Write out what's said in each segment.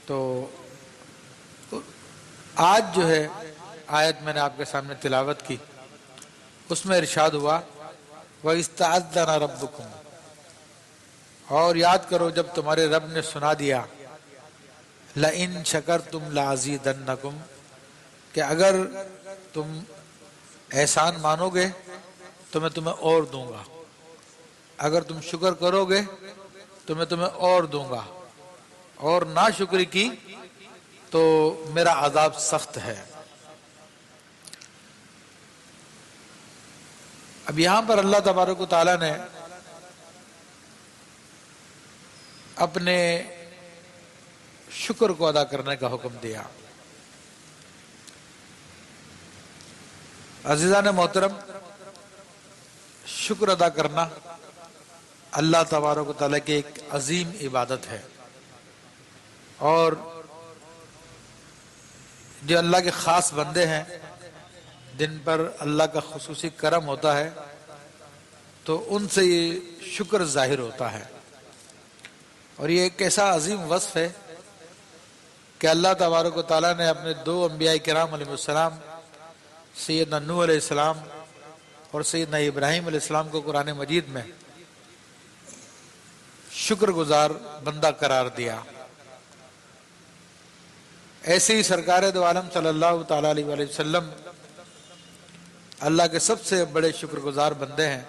تو آج جو ہے آیت میں نے آپ کے سامنے تلاوت کی، اس میں ارشاد ہوا وَإِسْتَعَذَّنَ رَبُّكُمْ، اور یاد کرو جب تمہارے رب نے سنا دیا لَإِن شَكَرْتُمْ لَأَزِيدَنَّكُمْ، کہ اگر تم احسان مانو گے تو میں تمہیں اور دوں گا، اگر تم شکر کرو گے تو میں تمہیں اور دوں گا، اور ناشکری کی تو میرا عذاب سخت ہے۔ اب یہاں پر اللہ تبارک و تعالیٰ نے اپنے شکر کو ادا کرنے کا حکم دیا۔ عزیزان محترم، شکر ادا کرنا اللہ تبارک و تعالیٰ کی ایک عظیم عبادت ہے، اور جو اللہ کے خاص بندے ہیں جن پر اللہ کا خصوصی کرم ہوتا ہے تو ان سے یہ شکر ظاہر ہوتا ہے، اور یہ ایک ایسا عظیم وصف ہے کہ اللہ تبارک و تعالیٰ نے اپنے دو انبیاء کرام علیہ السلام سیدنا نوح علیہ السلام اور سیدنا ابراہیم علیہ السلام کو قرآن مجید میں شکر گزار بندہ قرار دیا۔ ایسے ہی سرکار دو عالم صلی اللہ تعالیٰ علیہ وآلہ وسلم اللہ کے سب سے بڑے شکر گزار بندے ہیں،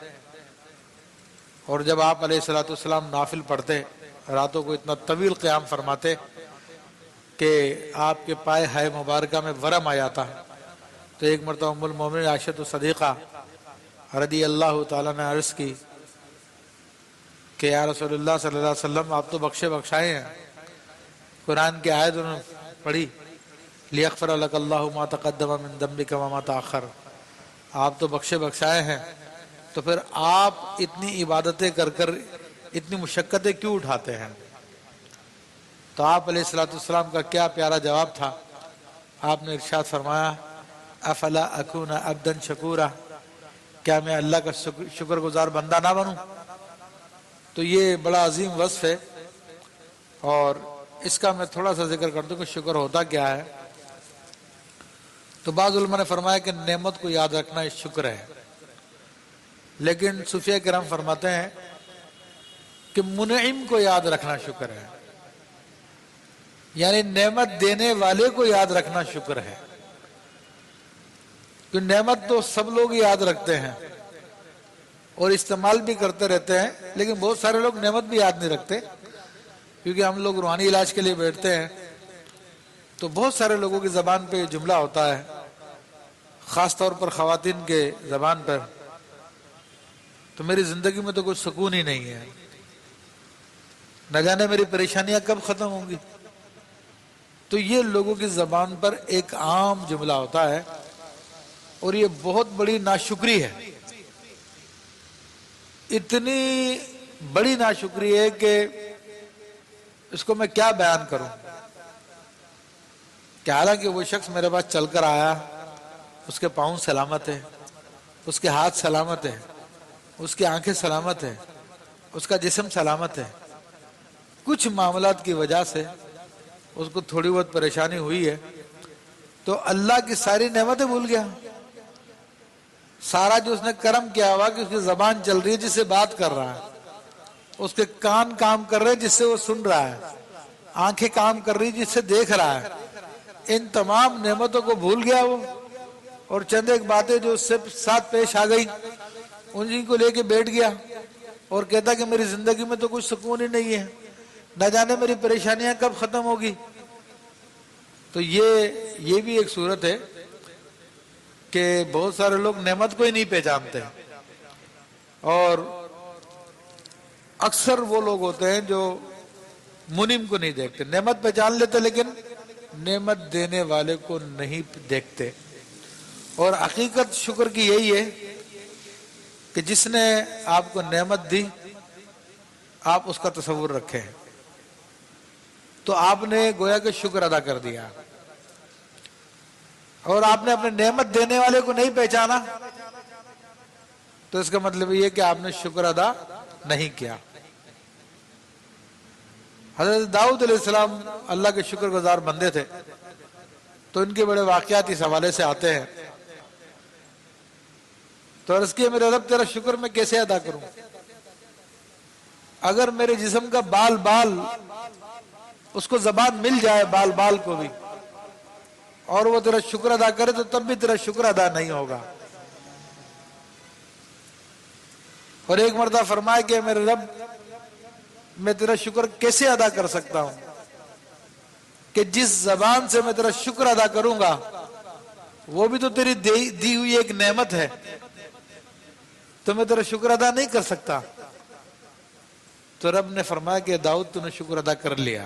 اور جب آپ علیہ السلام نافل پڑھتے راتوں کو اتنا طویل قیام فرماتے کہ آپ کے پائے ہائے مبارکہ میں ورم آ جاتا، تو ایک مرتبہ ام المومنین عائشہ صدیقہ رضی اللہ تعالیٰ نے عرض کی کہ یا رسول اللہ صلی اللہ علیہ وسلم آپ تو بخشے بخشائے ہیں، قرآن کی آیت انہوں نے پڑھی لِيَغْفِرَ لَكَ اللَّهُ مَا تَقَدَّمَ مِن ذَنبِكَ وَمَا تَأَخَّرَ، آپ تو بخشے بخشائے ہیں، تو پھر آپ اتنی عبادتیں کر کر اتنی مشقتیں کیوں اٹھاتے ہیں؟ تو آپ علیہ السلام کا کیا پیارا جواب تھا، آپ نے ارشاد فرمایا افلا اکون عبدا شکورا، کیا میں اللہ کا شکر گزار بندہ نہ بنوں؟ تو یہ بڑا عظیم وصف ہے، اور اس کا میں تھوڑا سا ذکر کر دوں کہ شکر ہوتا کیا ہے۔ تو بعض علماء نے فرمایا کہ نعمت کو یاد رکھنا یہ شکر ہے، لیکن صوفیہ کرام فرماتے ہیں کہ منعم کو یاد رکھنا شکر ہے، یعنی نعمت دینے والے کو یاد رکھنا شکر ہے، کہ نعمت تو سب لوگ یاد رکھتے ہیں اور استعمال بھی کرتے رہتے ہیں، لیکن بہت سارے لوگ نعمت بھی یاد نہیں رکھتے، کیونکہ ہم لوگ روحانی علاج کے لیے بیٹھتے ہیں تو بہت سارے لوگوں کی زبان پہ جملہ ہوتا ہے، خاص طور پر خواتین کے زبان پر، تو میری زندگی میں تو کوئی سکون ہی نہیں ہے، نہ جانے میری پریشانیاں کب ختم ہوں گی۔ تو یہ لوگوں کی زبان پر ایک عام جملہ ہوتا ہے، اور یہ بہت بڑی ناشکری ہے، اتنی بڑی ناشکری ہے کہ اس کو میں کیا بیان کروں، کہ حالانکہ وہ شخص میرے پاس چل کر آیا، اس کے پاؤں سلامت ہے، اس کے ہاتھ سلامت ہے، اس کی آنکھیں سلامت ہے، اس کا جسم سلامت ہے، کچھ معاملات کی وجہ سے اس کو تھوڑی بہت پریشانی ہوئی ہے، تو اللہ کی ساری نعمتیں بھول گیا، سارا جو اس نے کرم کیا ہوا کہ اس کی زبان چل رہی ہے جس سے بات کر رہا ہے، اس کے کان کام کر رہے جس سے وہ سن رہا ہے، آنکھیں کام کر رہی جس سے دیکھ رہا ہے، ان تمام نعمتوں کو بھول گیا وہ، اور چند ایک باتیں جو اس سے ساتھ پیش آ گئی انہیں کو لے کے بیٹھ گیا، اور کہتا کہ میری زندگی میں تو کچھ سکون ہی نہیں ہے، نہ جانے میری پریشانیاں کب ختم ہوگی۔ تو یہ بھی ایک صورت ہے کہ بہت سارے لوگ نعمت کو ہی نہیں پہچانتے، اور اکثر وہ لوگ ہوتے ہیں جو منعم کو نہیں دیکھتے، نعمت پہچان لیتے لیکن نعمت دینے والے کو نہیں دیکھتے۔ اور حقیقت شکر کی یہی ہے کہ جس نے آپ کو نعمت دی آپ اس کا تصور رکھیں تو آپ نے گویا کہ شکر ادا کر دیا، اور آپ نے اپنے نعمت دینے والے کو نہیں پہچانا تو اس کا مطلب یہ کہ آپ نے شکر ادا نہیں کیا۔ حضرت داؤد علیہ السلام اللہ کے شکر گزار بندے تھے، تو ان کے بڑے واقعات اس حوالے سے آتے ہیں۔ تو عرض کیا میرے رب تیرا شکر میں کیسے ادا کروں؟ اگر میرے جسم کا بال بال اس کو زبان مل جائے، بال بال کو بھی، اور وہ تیرا شکر ادا کرے تو تب بھی تیرا شکر ادا نہیں ہوگا۔ اور ایک مرتبہ فرمایا کہ میرے رب میں تیرا شکر کیسے ادا کر سکتا ہوں کہ جس زبان سے میں تیرا شکر ادا کروں گا وہ بھی تو تیری دی ہوئی ایک نعمت ہے، تو میں تیرا شکر ادا نہیں کر سکتا۔ تو رب نے فرمایا کہ داؤد تو نے شکر ادا کر لیا۔